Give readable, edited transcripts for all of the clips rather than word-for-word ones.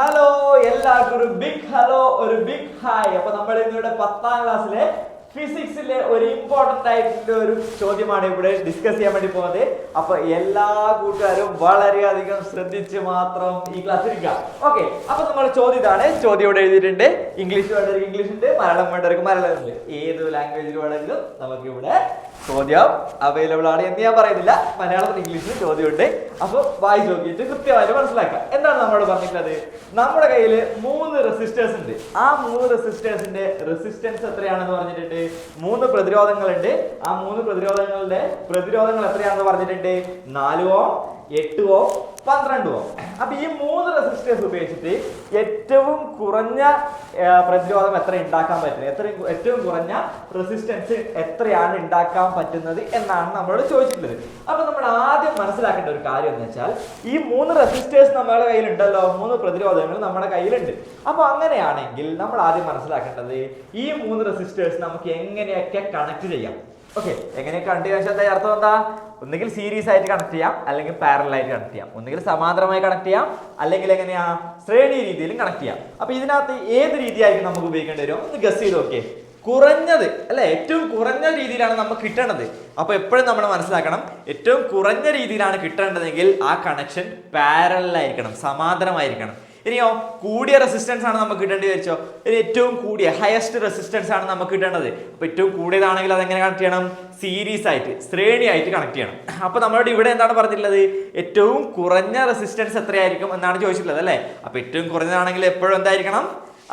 Hello എല്ലാവർക്കും ഒരു big hello, ഒരു ബിഗ് ഹായ്. അപ്പൊ നമ്മൾ ഇന്നിവിടെ 10ാം ക്ലാസ്സിലെ ഫിസിക്സിലെ ഒരു ഇമ്പോർട്ടന്റ് ആയിട്ടുള്ള ഒരു ചോദ്യമാണ് ഇവിടെ ഡിസ്കസ് ചെയ്യാൻ വേണ്ടി പോകുന്നത്. അപ്പൊ എല്ലാ കൂട്ടുകാരും വളരെയധികം ശ്രദ്ധിച്ച് മാത്രം ഈ ക്ലാസ് ഇരിക്കുക. ഓക്കെ, അപ്പൊ നമ്മൾ ചോദ്യം ഇതാണ്. ചോദ്യം ഇവിടെ എഴുതിയിട്ടുണ്ട്. ഇംഗ്ലീഷ് വേണ്ടവർക്ക് ഇംഗ്ലീഷ് ഉണ്ട്, മലയാളം വേണ്ടവർക്ക് മലയാളം ഉണ്ട്. ഏത് ലാംഗ്വേജിൽ വേണമെങ്കിലും നമുക്ക് ഇവിടെ ചോദ്യം അവൈലബിൾ ആണ് എന്ന് ഞാൻ പറയുന്നില്ല. മലയാളത്തിൽ ഇംഗ്ലീഷിൽ ചോദ്യമുണ്ട്. അപ്പൊ വായിച്ച് നോക്കിയിട്ട് കൃത്യമായിട്ട് മനസ്സിലാക്കാം. എന്താണ് നമ്മളോട് പറഞ്ഞിട്ടുള്ളത്? നമ്മുടെ കയ്യിൽ 3 റെസിസ്റ്റേഴ്സ് ഉണ്ട്. ആ 3 റെസിസ്റ്റേഴ്സിന്റെ റെസിസ്റ്റൻസ് എത്രയാണെന്ന് പറഞ്ഞിട്ടുണ്ട്. 3 പ്രതിരോധങ്ങളുണ്ട്. ആ 3 പ്രതിരോധങ്ങളുടെ പ്രതിരോധങ്ങൾ എത്രയാണെന്ന് പറഞ്ഞിട്ടുണ്ട്. 4 ഓം, 8 ഓം, 12 ഓം. അപ്പൊ ഈ 3 റെസിസ്റ്റേഴ്സ് ഉപയോഗിച്ചിട്ട് ഏറ്റവും കുറഞ്ഞ പ്രതിരോധം എത്ര ഉണ്ടാക്കാൻ പറ്റുന്നത്, ഏറ്റവും കുറഞ്ഞ റെസിസ്റ്റൻസ് എത്രയാണ് ഉണ്ടാക്കാൻ പറ്റുന്നത് എന്നാണ് നമ്മളോട് ചോദിച്ചിട്ടുള്ളത്. അപ്പൊ നമ്മൾ ആദ്യം മനസ്സിലാക്കേണ്ട ഒരു കാര്യം എന്ന് വെച്ചാൽ, ഈ 3 റെസിസ്റ്റേഴ്സ് നമ്മുടെ കയ്യിലുണ്ടല്ലോ, 3 പ്രതിരോധങ്ങൾ നമ്മുടെ കയ്യിലുണ്ട്. അപ്പൊ അങ്ങനെയാണെങ്കിൽ നമ്മൾ ആദ്യം മനസ്സിലാക്കേണ്ടത്, ഈ 3 റെസിസ്റ്റേഴ്സ് നമുക്ക് എങ്ങനെയൊക്കെ കണക്ട് ചെയ്യാം. ഓക്കെ, എങ്ങനെയൊക്കെ കണക്ട് ചെയ്യാൻ അർത്ഥം എന്താ? ഒന്നുകിൽ സീരീസ് ആയിട്ട് കണക്ട് ചെയ്യാം, അല്ലെങ്കിൽ പാരലൽ ആയിട്ട് കണക്ട് ചെയ്യാം. ഒന്നുകിൽ സമാന്തരമായി കണക്ട് ചെയ്യാം, അല്ലെങ്കിൽ എങ്ങനെയാ ശ്രേണി രീതിയിലും കണക്ട് ചെയ്യാം. അപ്പൊ ഇതിനകത്ത് ഏത് രീതിയായിരിക്കും നമുക്ക് ഉപയോഗിക്കേണ്ടി വരും? ഒന്ന് ഗസ് ചെയ്ത് നോക്കിയേ. കുറഞ്ഞത് അല്ലെ, ഏറ്റവും കുറഞ്ഞ രീതിയിലാണ് നമുക്ക് കിട്ടേണ്ടത്. അപ്പൊ എപ്പോഴും നമ്മൾ മനസ്സിലാക്കണം, ഏറ്റവും കുറഞ്ഞ രീതിയിലാണ് കിട്ടേണ്ടതെങ്കിൽ ആ കണക്ഷൻ പാരലൽ ആയിരിക്കണം, സമാന്തരമായിരിക്കണം. ഇനിയോ കൂടിയ റെസിസ്റ്റൻസ് ആണ് നമുക്ക് കിട്ടേണ്ടി വെച്ചോ, ഇനി ഏറ്റവും കൂടിയ ഹയസ്റ്റ് റെസിസ്റ്റൻസ് ആണ് നമുക്ക് കിട്ടേണ്ടത്. അപ്പൊ ഏറ്റവും കൂടിയതാണെങ്കിൽ അതെങ്ങനെ കണക്ട് ചെയ്യണം? സീരീസ് ആയിട്ട്, ശ്രേണിയായിട്ട് കണക്ട് ചെയ്യണം. അപ്പൊ നമ്മളോട് ഇവിടെ എന്താണ് പറഞ്ഞിട്ടുള്ളത്? ഏറ്റവും കുറഞ്ഞ റെസിസ്റ്റൻസ് എത്രയായിരിക്കും എന്നാണ് ചോദിച്ചിട്ടുള്ളത് അല്ലെ. അപ്പൊ ഏറ്റവും കുറഞ്ഞതാണെങ്കിൽ എപ്പോഴും എന്തായിരിക്കണം?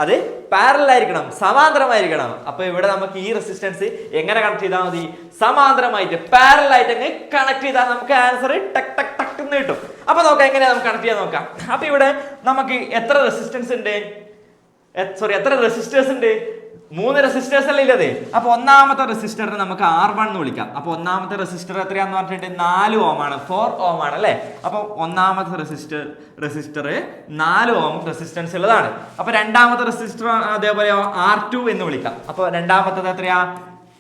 അത് പാരലൽ ആയിരിക്കണം, സമാന്തരമായിരിക്കണം. അപ്പൊ ഇവിടെ നമുക്ക് ഈ റെസിസ്റ്റൻസ് എങ്ങനെ കണക്ട് ചെയ്താൽ മതി? സമാന്തരമായിട്ട്, പാരലൽ ആയിട്ട് അങ്ങ് കണക്ട് ചെയ്താൽ നമുക്ക് ആൻസർ ടക്ക് ടക്ക് ടക്ക് എന്ന് കിട്ടും. അപ്പൊ നോക്കാം എങ്ങനെയാ നമുക്ക് കണക്ട് ചെയ്യാൻ നോക്കാം. അപ്പൊ ഇവിടെ നമുക്ക് എത്ര റെസിസ്റ്റൻസ് ഉണ്ട്? എത്ര റെസിസ്റ്റേഴ്സ് ഉണ്ട്? 3 റെസിസ്റ്റേഴ്സ് അല്ലേ ഉള്ളത്. അപ്പൊ ഒന്നാമത്തെ റെസിസ്റ്ററിനെ നമുക്ക് R1 എന്ന് വിളിക്കാം. അപ്പൊ ഒന്നാമത്തെ റെസിസ്റ്റർ എത്രയാന്ന് പറഞ്ഞിട്ട് 4 ഓം ആണ്, 4 ഓം ആണ് അല്ലെ. അപ്പൊ ഒന്നാമത്തെ റെസിസ്റ്റർ 4 ഓം റെസിസ്റ്റൻസ് ഉള്ളതാണ്. അപ്പൊ രണ്ടാമത്തെ റെസിസ്റ്റർ അതേപോലെ R2 എന്ന് വിളിക്കാം. അപ്പൊ രണ്ടാമത്തത് എത്രയാ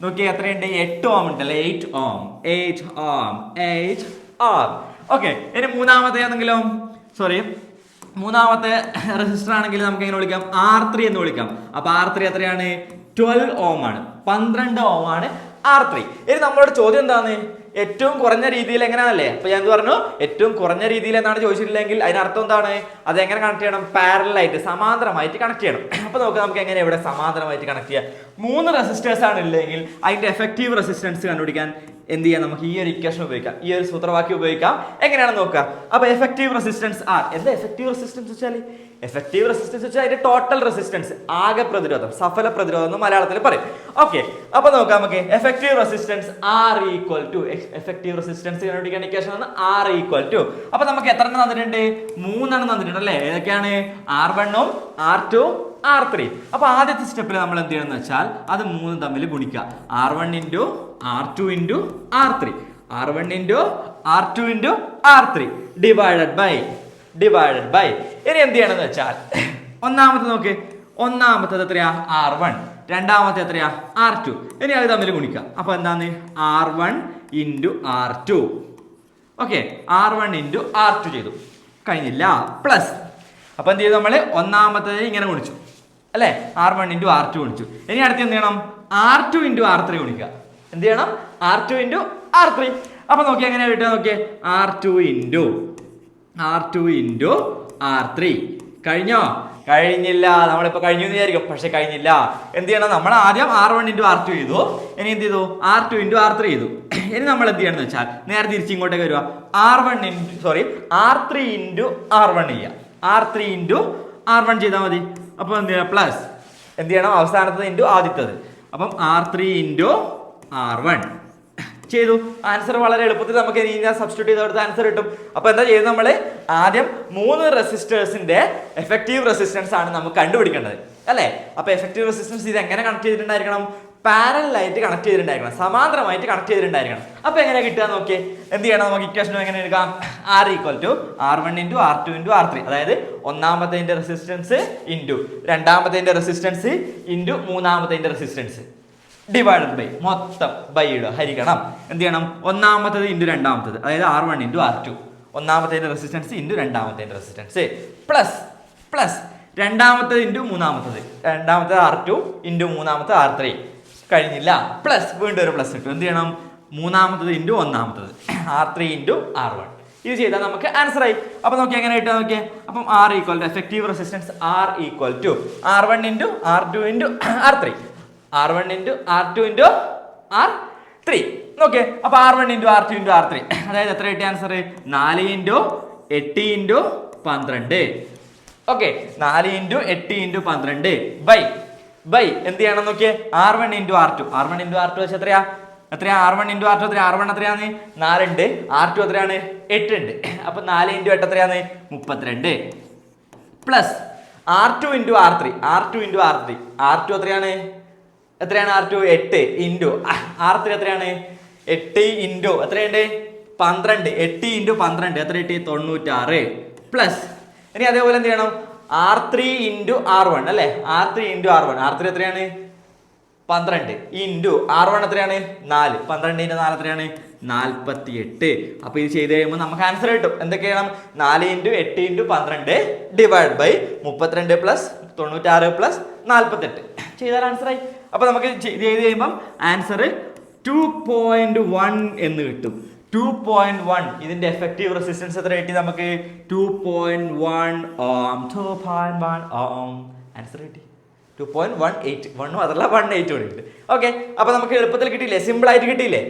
നോക്കിയാൽ എത്രയുണ്ട്? 8 ഓം ഉണ്ട് അല്ലെ. 8 ഓം, 8 ഓം, 8 ഓം. ഓക്കെ, ഇനി മൂന്നാമത്തെ റെസിസ്റ്റർ ആണെങ്കിൽ നമുക്ക് എങ്ങനെ വിളിക്കാം? R3 എന്ന് വിളിക്കാം. അപ്പൊ R3 എത്രയാണ്? 12 ഓം ആണ്, 12 ഓം ആണ് R3. ഇനി നമ്മളോട് ചോദ്യം എന്താണ്? ഏറ്റവും കുറഞ്ഞ രീതിയിൽ എങ്ങനെയാണല്ലേ. അപ്പൊ ഞാൻ പറഞ്ഞു ഏറ്റവും കുറഞ്ഞ രീതിയിൽ എന്നാണ് ചോദിച്ചിട്ടില്ലെങ്കിൽ അതിനർത്ഥം എന്താണ്? അത് എങ്ങനെ കണക്ട് ചെയ്യണം? പാരലൽ ആയിട്ട്, സമാന്തരമായിട്ട് കണക്ട് ചെയ്യണം. അപ്പൊ നമുക്ക് എങ്ങനെ ഇവിടെ സമാന്തരമായിട്ട് കണക്ട് ചെയ്യാം? 3 റെസിസ്റ്റേഴ്സ് ആണ് ഇല്ലെങ്കിൽ അതിന്റെ എഫക്റ്റീവ് റെസിസ്റ്റൻസ് കണ്ടുപിടിക്കാൻ എന്ത് ചെയ്യാം? നമുക്ക് ഈ ഒരു ഇക്വേഷൻ ഉപയോഗിക്കാം, ഈ ഒരു സൂത്രവാക്യം ഉപയോഗിക്കാം. എങ്ങനെയാണെന്ന് നോക്കുക. അപ്പൊ എഫക്റ്റീവ് റെസിസ്റ്റൻസ് R. എന്താ എഫക്റ്റീവ് റെസിസ്റ്റൻസ് വെച്ചാൽ? എഫക്റ്റീവ് റെസിസ്റ്റൻസ് വെച്ചാൽ അതിന്റെ ടോട്ടൽ റെസിസ്റ്റൻസ്, ആകെ പ്രതിരോധം, സഫല പ്രതിരോധം എന്ന് മലയാളത്തിൽ പറയും. ഓക്കെ, അപ്പൊ നോക്കാം നമുക്ക് effective resistance R equal to, effective resistance കണ്ടുപിടിക്കാൻ ഇക്വേഷൻ ആണ് R ഈക്വൽ ടു. അപ്പൊ നമുക്ക് എത്ര എണ്ണം തന്നിട്ടുണ്ട്? 3 എണ്ണം തന്നിട്ടുണ്ട് അല്ലെ. ഏതൊക്കെയാണ്? R1 ഉം R2 R3. അപ്പൊ ആദ്യത്തെ സ്റ്റെപ്പിൽ നമ്മൾ എന്ത് ചെയ്യണമെന്ന് വെച്ചാൽ അത് 3 തമ്മിൽ ഗുണിക്കുക. R1 into R2 into R3, R1 into R2 into R3 divided by ഇനി എന്ത് ചെയ്യണമെന്ന് വെച്ചാൽ ഒന്നാമത്തെ നോക്ക്, ഒന്നാമത്തത് എത്രയാ? R1, രണ്ടാമത്തെ എത്രയാ? R2. ഇനി അത് തമ്മിൽ ഗുണിക്കാം. അപ്പൊ എന്താണ്? R1 into R2. Okay, R1 into R2 ചെയ്തു, കഴിഞ്ഞില്ല. പ്ലസ് അപ്പൊ എന്ത് ചെയ്തു? നമ്മള് ഒന്നാമത്തത് ഇങ്ങനെ ഗുണിച്ചു അല്ലെ, R1 ഇൻറ്റു R2 ഗുണിച്ചു. ഇനി അടുത്ത് എന്ത് ചെയ്യണം? R2 ഇൻറ്റു R3 ഗുണിക്കുക. എന്ത് ചെയ്യണം? R2 into R3. അപ്പൊ നോക്കി എങ്ങനെയാ കിട്ടുക? നോക്കിയേ, R2 ഇൻറ്റു R3. കഴിഞ്ഞോ? കഴിഞ്ഞില്ല. നമ്മളിപ്പോ കഴിഞ്ഞു എന്ന് വിചാരിക്കും, പക്ഷെ കഴിഞ്ഞില്ല. എന്ത് ചെയ്യണം? നമ്മൾ ആദ്യം R1 ഇൻറ്റു R2 ചെയ്തു. ഇനി എന്ത് ചെയ്തു? R2 ഇൻറ്റു R3 ചെയ്തു. ഇനി നമ്മൾ എന്ത് ചെയ്യണമെന്ന് വെച്ചാൽ നേരെ തിരിച്ച് ഇങ്ങോട്ടേക്ക് വരിക. R3 ഇൻറ്റു R1 ചെയ്യുക. R3 ഇൻറ്റു R1 ചെയ്താൽ മതി. അപ്പൊ എന്ത് ചെയ്യണം? പ്ലസ് എന്ത് ചെയ്യണം? അവസാനത്തത് ഇൻറ്റു ആദ്യത്തത്. അപ്പം R3 ഇൻറ്റു R1 ചെയ്തു. ആൻസർ വളരെ എളുപ്പത്തിൽ നമുക്ക് സബ്സ്റ്റിറ്റ്യൂട്ട് ചെയ്ത് കൊടുത്ത ആൻസർ കിട്ടും. അപ്പൊ എന്താ ചെയ്യുന്നത്? നമ്മൾ ആദ്യം 3 റെസിസ്റ്റേഴ്സിന്റെ എഫക്റ്റീവ് റെസിസ്റ്റൻസ് ആണ് നമുക്ക് കണ്ടുപിടിക്കേണ്ടത് അല്ലെ. അപ്പൊ എഫക്റ്റീവ് റെസിസ്റ്റൻസ് ഇത് എങ്ങനെ കണക്ട് ചെയ്തിട്ടുണ്ടായിരിക്കണം? പാരലൽ ആയിട്ട് കണക്ട് ചെയ്തിട്ടുണ്ടായിരിക്കണം, സമാന്തരമായിട്ട് കണക്ട് ചെയ്തിട്ടുണ്ടായിരിക്കണം. അപ്പൊ എങ്ങനെ കിട്ടുക നോക്കിയേ. എന്ത് ചെയ്യണം? നമുക്ക് ഇക്വേഷൻ എങ്ങനെ എടുക്കാം? R equal to R1 into R2 into R3. അതായത് ഒന്നാമത്തെ റെസിസ്റ്റൻസ് ഇൻറ്റു രണ്ടാമത്തെ റെസിസ്റ്റൻസ് ഇൻറ്റു മൂന്നാമത്തെ റെസിസ്റ്റൻസ് ഡിവൈഡഡ് ബൈ, മൊത്തം ബൈ ഇടുക, ഹരിക്കണം. എന്ത് ചെയ്യണം? ഒന്നാമത്തത് ഇൻറ്റു രണ്ടാമത്തത്, അതായത് R1 ഇൻറ്റു R2, ഒന്നാമത്തെ റെസിസ്റ്റൻസ് ഇൻറ്റു രണ്ടാമത്തെ റെസിസ്റ്റൻസ്, പ്ലസ് പ്ലസ് രണ്ടാമത്തത് ഇൻറ്റു മൂന്നാമത്തത്, രണ്ടാമത്തത് R2 ഇൻറ്റു മൂന്നാമത്തത് R3 കഴിഞ്ഞില്ല, പ്ലസ് വീണ്ടും ഒരു പ്ലസ് കിട്ടും. എന്ത് ചെയ്യണം? മൂന്നാമത്തത് ഇൻറ്റു ഒന്നാമത്തത് R3 ഇൻറ്റു R1. ഇത് ചെയ്താൽ നമുക്ക് ആൻസർ ആയി. അപ്പൊ നോക്കി എങ്ങനെ കിട്ടുക നോക്കിയേ. അപ്പം R equal to effective resistance R equal to R1 into R2 into R3, R1 into R2 into R3. നോക്കിയേ, അപ്പൊ R1 into R2 into R3 അതായത് എത്ര കിട്ടിയ answer? 4 into 8 into 12. Okay, 4 into 8 into 12 by എന്ത് ചെയ്യണം നോക്കിയേ, R1 into R2. R1 into R2 വെച്ചാൽ എത്രയാ? R1 ഇൻറ്റു R2 എത്രയാ? R1 എത്രയാണ്? 4 ഉണ്ട്. R2 എത്രയാണ്? 8 ഉണ്ട്. അപ്പൊ 4 ഇൻറ്റു 8 എത്രയാണ്? 32 plus R2 into R3. R2 into R3 R2 എത്രയാണ്? R2 8 ഇൻറ്റു R3 എത്രയാണ്? 8 ഇൻറ്റു എത്രയുണ്ട്? 12. 8 ഇൻറ്റു 12 എത്ര കിട്ടി? 96 പ്ലസ് ഇനി അതേപോലെ എന്ത് ചെയ്യണം? R3 ഇൻറ്റു R1 അല്ലേ? R3 into R1. R3 എത്രയാണ്? 12 ഇൻറ്റു R1 എത്രയാണ്? 4. 12 ഇൻറ്റു 4 എത്രയാണ്? 48. അപ്പൊ ഇത് ചെയ്ത് കഴിയുമ്പോൾ നമുക്ക് ആൻസർ കിട്ടും. എന്തൊക്കെ ചെയ്യണം? 4 into 8 into 12 divide by 32 plus 96 plus 48 ചെയ്താൽ ആൻസർ ആയി. അപ്പൊ നമുക്ക് ചെയ്ത് കഴിയുമ്പം ആൻസർ 2.1 എന്ന് കിട്ടും. 2.1 ഇതിന്റെ എഫക്റ്റീവ് റെസിസ്റ്റൻസ് എത്ര കിട്ടി നമുക്ക്? 2.1 ഓം. 2.1 ഓം ആൻസർ കിട്ടി. 2.18 1 അതല്ല 18 കൂടി ഉണ്ട്. ഓക്കെ, അപ്പൊ നമുക്ക് എളുപ്പത്തിൽ കിട്ടിയില്ലേ? സിമ്പിൾ ആയിട്ട് കിട്ടിയില്ലേ?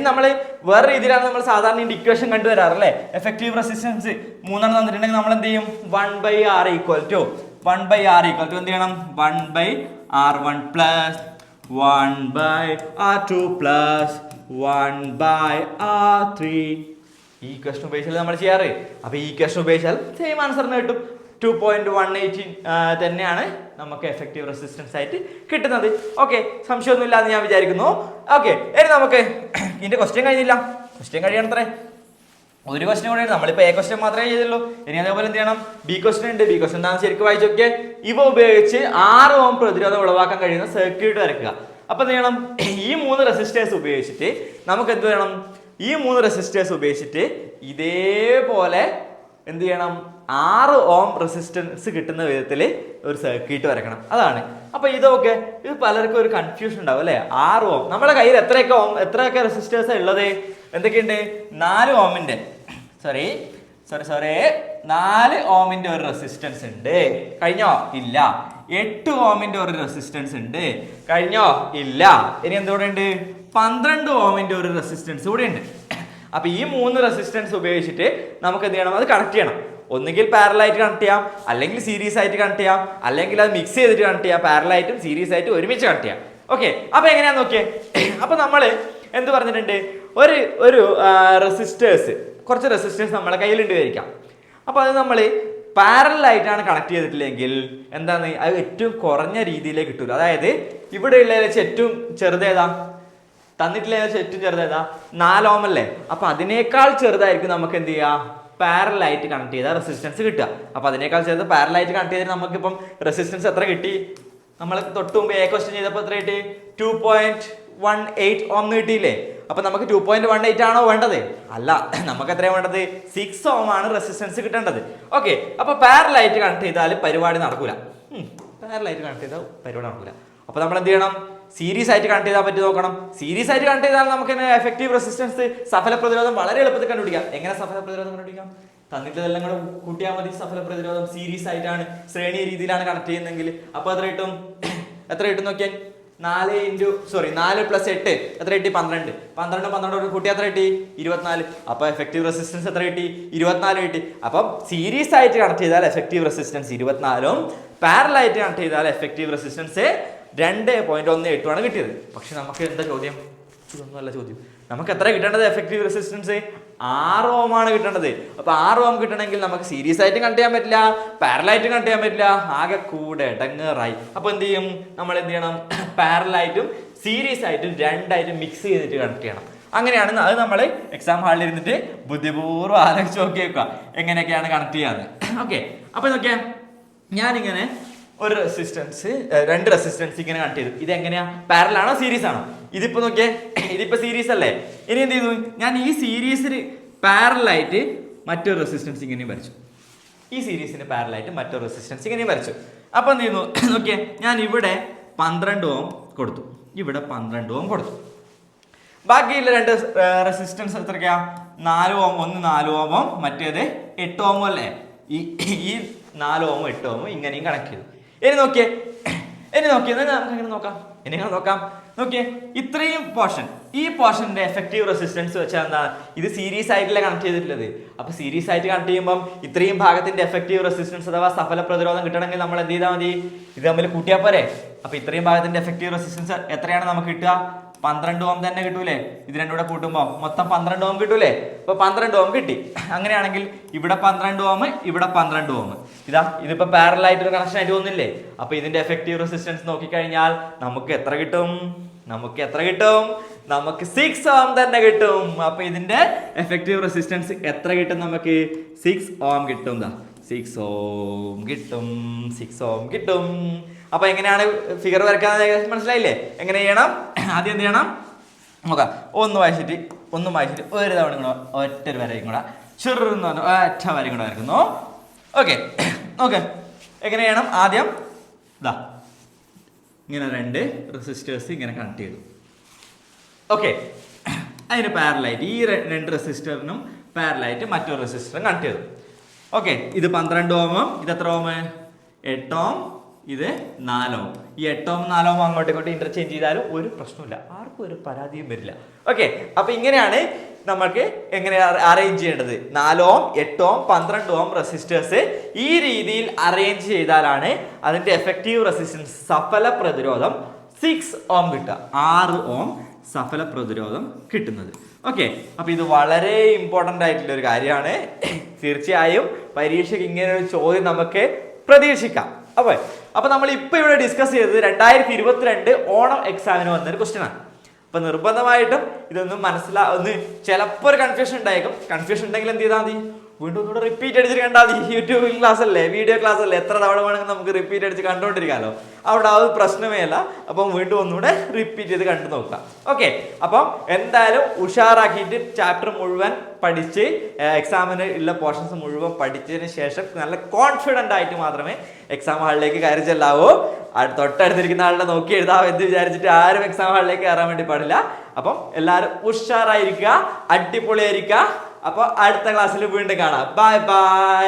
നമ്മൾ വേറെ രീതിയിലാണ് നമ്മൾ സാധാരണ ഇക്വേഷൻ കണ്ടുവരാറല്ലേ? എഫക്റ്റീവ് റെസിസ്റ്റൻസ് 3 തന്നിട്ടുണ്ടെങ്കിൽ നമ്മൾ എന്ത് ചെയ്യും? 1/R ഈക്വൽ ടു എന്ത് ചെയ്യണം? 1/R1 plus 1/R2 plus 1/R3. ഈ ഇക്വേഷൻ ഉപയോഗിച്ചാൽ നമ്മൾ ചെയ്യാറ്. അപ്പൊ ഈ ഇക്വേഷൻ ഉപയോഗിച്ചാൽ സെയിം ആൻസറിന് കിട്ടും. 2.18 തന്നെയാണ് നമുക്ക് എഫക്റ്റീവ് റെസിസ്റ്റൻസ് ആയിട്ട് കിട്ടുന്നത്. ഓക്കെ, സംശയമൊന്നുമില്ല എന്ന് ഞാൻ വിചാരിക്കുന്നു. ഓക്കെ, ഇനി നമുക്ക് ഇതിന്റെ ക്വസ്റ്റ്യൻ കഴിഞ്ഞില്ല. ക്വസ്റ്റ്യൻ കഴിയണത്രേ. ഒരു ക്വസ്റ്റ്യൻ കൂടെ നമ്മളിപ്പോൾ A ക്വസ്റ്റ്യൻ മാത്രമേ ചെയ്തുള്ളൂ. ഇനി അതേപോലെ എന്ത് ചെയ്യണം? B ക്വസ്റ്റ്യൻ ഉണ്ട്. B ക്വസ്റ്റ്യൻ എന്താണെന്ന് ശരിക്കും വായിച്ചോക്കെ. ഇവ ഉപയോഗിച്ച് 6 ഓം പ്രതിരോധം ഉളവാക്കാൻ കഴിയുന്ന സർക്യൂട്ട് വരയ്ക്കുക. അപ്പൊ എന്ത് ചെയ്യണം? ഈ 3 റെസിസ്റ്റേഴ്സ് ഉപയോഗിച്ചിട്ട് നമുക്ക് എന്ത് വേണം? ഈ 3 റെസിസ്റ്റേഴ്സ് ഉപയോഗിച്ചിട്ട് ഇതേപോലെ എന്ത് ചെയ്യണം? 6 ഓം റെസിസ്റ്റൻസ് കിട്ടുന്ന വിധത്തിൽ ഒരു സർക്യൂട്ട് വരക്കണം. അതാണ്. അപ്പൊ ഇതൊക്കെ ഇത് പലർക്കും ഒരു കൺഫ്യൂഷൻ ഉണ്ടാവും അല്ലെ? 6 ഓം നമ്മുടെ കയ്യിൽ എത്രയൊക്കെ റെസിസ്റ്റേഴ്സ് ഉള്ളത്? എന്തൊക്കെയുണ്ട്? 4 ഓമിന്റെ 4 ഓമിന്റെ ഒരു റെസിസ്റ്റൻസ് ഉണ്ട്. കഴിഞ്ഞോ? ഇല്ല. 8 ഓമിന്റെ ഒരു റെസിസ്റ്റൻസ് ഉണ്ട്. കഴിഞ്ഞോ? ഇല്ല. ഇനി എന്തുകൂടെ ഉണ്ട്? 12 ഓമിന്റെ ഒരു റെസിസ്റ്റൻസ് കൂടെ ഉണ്ട്. അപ്പൊ ഈ 3 റെസിസ്റ്റൻസ് ഉപയോഗിച്ചിട്ട് നമുക്ക് എന്ത് ചെയ്യണം? അത് കണക്ട് ചെയ്യണം. ഒന്നുകിൽ പാരലൽ ആയിട്ട് കണക്ട് ചെയ്യാം, അല്ലെങ്കിൽ സീരീസ് ആയിട്ട് കണക്ട് ചെയ്യാം, അല്ലെങ്കിൽ അത് മിക്സ് ചെയ്തിട്ട് കണക്ട് ചെയ്യാം. പാരലൽ ആയിട്ടും സീരീസ് ആയിട്ട് ഒരുമിച്ച് കണക്ട് ചെയ്യാം. ഓക്കെ, അപ്പൊ എങ്ങനെയാന്ന് നോക്കിയേ. അപ്പൊ നമ്മൾ എന്ത് പറഞ്ഞിട്ടുണ്ട്? ഒരു റെസിസ്റ്റേഴ്സ്, കുറച്ച് റെസിസ്റ്റേഴ്സ് നമ്മളെ കയ്യിലുണ്ട് വിചാരിക്കാം. അപ്പൊ അത് നമ്മൾ പാരലൽ ആയിട്ടാണ് കണക്ട് ചെയ്തിട്ടില്ലെങ്കിൽ എന്താണ്? അത് ഏറ്റവും കുറഞ്ഞ രീതിയിലേ കിട്ടൂല. അതായത് ഇവിടെ ഉള്ളതിൽ വെച്ച് ഏറ്റവും ചെറുതേതാ? തന്നിട്ടില്ല ഏറ്റവും ചെറുതേതാ? 4 ഓം അല്ലേ? അപ്പൊ അതിനേക്കാൾ ചെറുതായിരിക്കും നമുക്ക് എന്ത് ചെയ്യാം? പാരലൽ ആയിട്ട് കണക്ട് ചെയ്താൽ റെസിസ്റ്റൻസ് കിട്ടുക. അപ്പൊ അതിനേക്കാൾ ചെറുത് പാരലൽ ആയിട്ട് കണക്ട് ചെയ്തിട്ട് നമുക്കിപ്പം റെസിസ്റ്റൻസ് എത്ര കിട്ടി? നമ്മൾ തൊട്ട് മുമ്പ് A ക്വസ്റ്റ്യൻ ചെയ്തപ്പോൾ എത്ര കിട്ടി? 2.18 ഓം കിട്ടിയില്ലേ? അപ്പൊ നമുക്ക് 2.18 ആണോ വേണ്ടത്? അല്ല, നമുക്ക് എത്രയാണ് വേണ്ടത്? 6 ഓം ആണ് റെസിസ്റ്റൻസ് കിട്ടേണ്ടത്. ഓക്കെ, അപ്പൊ പാരലൽ ആയിട്ട് കണക്ട് ചെയ്താൽ പരിപാടി നടക്കൂല. അപ്പൊ നമ്മൾ എന്ത് ചെയ്യണം? സീരീസ് ആയിട്ട് കണക്ട് ചെയ്താൽ പറ്റി നോക്കണം. സീരീസ് ആയിട്ട് കണക്ട് ചെയ്താൽ നമുക്ക് എഫക്റ്റീവ് റെസിസ്റ്റൻസ്, സഫല പ്രതിരോധം വളരെ എളുപ്പത്തിൽ കണ്ടുപിടിക്കാം. എങ്ങനെ സഫല പ്രതിരോധം കണ്ടുപിടിക്കാം? തന്നിട്ടെല്ലാം കൂടെ കൂട്ടിയാൽ മതി. സഫല പ്രതിരോധം സീരീസ് ആയിട്ടാണ്, ശ്രേണി രീതിയിലാണ് കണക്ട് ചെയ്യുന്നതെങ്കിൽ അപ്പൊ എത്ര കിട്ടും നോക്കിയാൽ? 4 പ്ലസ് 8 എത്ര കിട്ടി? 12. 12 കൂട്ടി എത്ര കിട്ടി? 24. അപ്പൊ എഫക്റ്റീവ് റെസിസ്റ്റൻസ് എത്ര കിട്ടി? 24 കിട്ടി. അപ്പം സീരീസ് ആയിട്ട് കണക്ട് ചെയ്താൽ എഫക്റ്റീവ് റെസിസ്റ്റൻസ് 24ഉം പാരലൽ ആയിട്ട് കണക്ട് ചെയ്താൽ എഫക്റ്റീവ് റെസിസ്റ്റൻസ് 2.18 ആണ് കിട്ടിയത്. പക്ഷെ നമുക്ക് എന്താ ചോദ്യം? ഇതൊന്നുമല്ല ചോദ്യം. നമുക്ക് എത്ര കിട്ടേണ്ടത്? എഫക്റ്റീവ് റെസിസ്റ്റൻസ് 6 ഓം ആണ് കിട്ടേണ്ടത്. അപ്പൊ 6 ഓം കിട്ടണമെങ്കിൽ നമുക്ക് സീരീസ് ആയിട്ട് കണക്ട് ചെയ്യാൻ പറ്റില്ല, പാരലൽ ആയിട്ട് കണക്ട് ചെയ്യാൻ പറ്റില്ല. ആകെ കൂടെ ഇടങ്ങേറായി. അപ്പൊ എന്ത് ചെയ്യും? നമ്മൾ എന്ത് ചെയ്യണം? പാരലൽ ആയിട്ടും സീരീസ് ആയിട്ടും രണ്ടായിട്ടും മിക്സ് ചെയ്തിട്ട് കണക്ട് ചെയ്യണം. അങ്ങനെയാണ് അത് നമ്മൾ എക്സാം ഹാളിൽ ഇരുന്നിട്ട് ബുദ്ധിപൂർവ്വം ആലോചിച്ച് നോക്കി വെക്കുക എങ്ങനെയൊക്കെയാണ് കണക്ട് ചെയ്യാന്ന്. ഓക്കെ, അപ്പൊ നോക്കിയാ ഞാനിങ്ങനെ ഒരു റെസിസ്റ്റൻസ്, 2 റെസിസ്റ്റൻസ് ഇങ്ങനെ കണക്ട് ചെയ്തു. ഇത് എങ്ങനെയാ? പാരലൽ ആണോ സീരീസ് ആണോ? ഇതിപ്പോ നോക്കിയേ, ഇതിപ്പോ സീരീസ് അല്ലേ? ഇനി എന്ത് ചെയ്തു? ഞാൻ ഈ സീരീസിന് പാരലൽ ആയിട്ട് മറ്റൊരു റെസിസ്റ്റൻസ് ഇങ്ങനെ വരച്ചു. ഈ സീരീസിന് പാരലായിട്ട് മറ്റൊരു റെസിസ്റ്റൻസ് ഇങ്ങനെയും വരച്ചു. അപ്പോൾ എന്ത് ചെയ്യുന്നു നോക്കിയേ, ഞാൻ ഇവിടെ 12 ഓം കൊടുത്തു, ഇവിടെ 12 ഓം കൊടുത്തു. ബാക്കിയുള്ള രണ്ട് റെസിസ്റ്റൻസ് എത്രയ്ക്കാ? 4 ഓം, ഒന്ന് 4 ഓമും മറ്റേത് 8 ഓമും അല്ലേ? ഈ 4 ഓമും 8 ഓമും ഇങ്ങനെയും കണക്ട് ചെയ്തു. ഇനി നോക്കിയേ നമുക്ക് എങ്ങനെ നോക്കാം. നോക്കിയേ, ഇത്രയും പോർഷൻ, ഈ പോർഷന്റെ എഫക്റ്റീവ് റെസിസ്റ്റൻസ് വെച്ചാൽ എന്താ? ഇത് സീരീസ് ആയിട്ടല്ലേ കണക്ട് ചെയ്തിട്ടുള്ളത്. അപ്പൊ സീരീസ് ആയിട്ട് കണക്ട് ചെയ്യുമ്പോൾ ഇത്രയും ഭാഗത്തിന്റെ എഫക്റ്റീവ് റെസിസ്റ്റൻസ് അഥവാ സഫല പ്രതിരോധം കിട്ടണമെങ്കിൽ നമ്മൾ എന്ത് ചെയ്താൽ മതി? ഇത് തമ്മിൽ കൂട്ടിയാൽ പോരെ. അപ്പൊ ഇത്രയും ഭാഗത്തിന്റെ എഫക്റ്റീവ് റെസിസ്റ്റൻസ് എത്രയാണ് നമുക്ക് കിട്ടുക? 12 ഓം തന്നെ കിട്ടൂലേ? ഇത് രണ്ടും കൂടെ കൂട്ടുമ്പോൾ മൊത്തം 12 ഓം കിട്ടൂലേ? അപ്പൊ 12 ഓം കിട്ടി. അങ്ങനെയാണെങ്കിൽ ഇവിടെ 12 ഓം, ഇവിടെ 12 ഓം. ഇതിപ്പോ പാരലൽ ആയിട്ടൊരു കണക്ഷൻ ആയിട്ട് തോന്നില്ലേ? അപ്പൊ ഇതിന്റെ എഫക്റ്റീവ് റെസിസ്റ്റൻസ് നോക്കിക്കഴിഞ്ഞാൽ നമുക്ക് എത്ര കിട്ടും? നമുക്ക് 6 ഓം തന്നെ കിട്ടും. അപ്പൊ ഇതിന്റെ എഫക്റ്റീവ് റെസിസ്റ്റൻസ് എത്ര കിട്ടും? നമുക്ക് 6 ഓം കിട്ടും. 6 ഓം കിട്ടും. അപ്പൊ എങ്ങനെയാണ് ഫിഗർ വരയ്ക്കാൻ മനസ്സിലായില്ലേ? എങ്ങനെ ചെയ്യണം? ആദ്യം എന്ത് ചെയ്യണം നോക്കാം. ഒന്ന് വായിച്ചിട്ട് ഒരു തവണ കൂടെ ഒറ്റ വരയും കൂടെ ചെറുന്ന് പറഞ്ഞു ഒറ്റ വരയും കൂടെ വരയ്ക്കുന്നു. ഓക്കെ എങ്ങനെ ചെയ്യണം? ആദ്യം ഇങ്ങനെ 2 റെസിസ്റ്റേഴ്സ് ഇങ്ങനെ കണക്ട് ചെയ്തു. ഓക്കെ, അതിന് പാരലായിട്ട് ഈ 2 റെസിസ്റ്ററിനും പാരലായിട്ട് മറ്റൊരു റെസിസ്റ്ററും കണക്ട് ചെയ്തു. ഓക്കെ, ഇത് 12 ഓമും ഇത് എത്ര ഓം? 8 ഓം, ഇത് 4 ഓം. ഈ 8 ഓം 4 ഓം അങ്ങോട്ടും ഇങ്ങോട്ടും ഇന്റർചേഞ്ച് ചെയ്താലും ഒരു പ്രശ്നമില്ല, ആർക്കും ഒരു പരാതിയും വരില്ല. ഓക്കെ, അപ്പൊ ഇങ്ങനെയാണ് നമുക്ക് എങ്ങനെ അറേഞ്ച് ചെയ്യേണ്ടത്. 4 ഓം, 8 ഓം, 12 ഓം റെസിസ്റ്റേഴ്സ് ഈ രീതിയിൽ അറേഞ്ച് ചെയ്താലാണ് അതിന്റെ എഫക്റ്റീവ് റെസിസ്റ്റൻസ് സഫല പ്രതിരോധം 6 ഓം കിട്ടുക. 6 ഓം സഫല പ്രതിരോധം കിട്ടുന്നത്. ഓക്കെ, അപ്പൊ ഇത് വളരെ ഇമ്പോർട്ടന്റ് ആയിട്ടുള്ള ഒരു കാര്യമാണ്. തീർച്ചയായും പരീക്ഷയ്ക്ക് ഇങ്ങനെ ഒരു ചോദ്യം നമുക്ക് പ്രതീക്ഷിക്കാം. അപ്പൊ നമ്മൾ ഇപ്പൊ ഇവിടെ ഡിസ്കസ് ചെയ്തത് 2022 ഓണം എക്സാമിന് വന്നൊരു ക്വസ്റ്റ്യൻ ആണ്. അപ്പൊ നിർബന്ധമായിട്ടും ഇതൊന്നും ഒന്ന് ചിലപ്പോൾ ഒരു കൺഫ്യൂഷൻ ഉണ്ടായേക്കും. കൺഫ്യൂഷൻ ഉണ്ടെങ്കിൽ എന്ത് ചെയ്താൽ മതി? വീണ്ടും ഒന്നുകൂടെ റിപ്പീറ്റ് അടിച്ചിട്ട് കണ്ടാൽ മതി. യൂട്യൂബ് ക്ലാസ് അല്ലേ, വീഡിയോ ക്ലാസ് അല്ലേ, എത്ര തവണ വേണമെങ്കിൽ നമുക്ക് റിപ്പീറ്റ് അടിച്ച് കണ്ടുകൊണ്ടിരിക്കാമല്ലോ. അവിടെ ആ ഒരു പ്രശ്നമേ അല്ല. അപ്പം വീണ്ടും ഒന്നുകൂടെ റിപ്പീറ്റ് ചെയ്ത് കണ്ടു നോക്കാം. ഓക്കെ, അപ്പം എന്തായാലും ഉഷാറാക്കിയിട്ട് ചാപ്റ്റർ മുഴുവൻ പഠിച്ച് എക്സാമിന് ഉള്ള പോർഷൻസ് മുഴുവൻ പഠിച്ചതിന് ശേഷം നല്ല കോൺഫിഡൻ്റ് ആയിട്ട് മാത്രമേ എക്സാം ഹാളിലേക്ക് കയറി ചെല്ലാവൂ. തൊട്ടടുത്തിരിക്കുന്ന ആളുടെ നോക്കി എഴുതാം എന്ന് വിചാരിച്ചിട്ട് ആരും എക്സാം ഹാളിലേക്ക് കയറാൻ വേണ്ടി പാടില്ല. അപ്പം എല്ലാവരും ഉഷാറായിരിക്കുക, അടിപൊളിയായിരിക്കുക. അപ്പോൾ അടുത്ത ക്ലാസ്സിൽ വീണ്ടും കാണാം. ബൈ.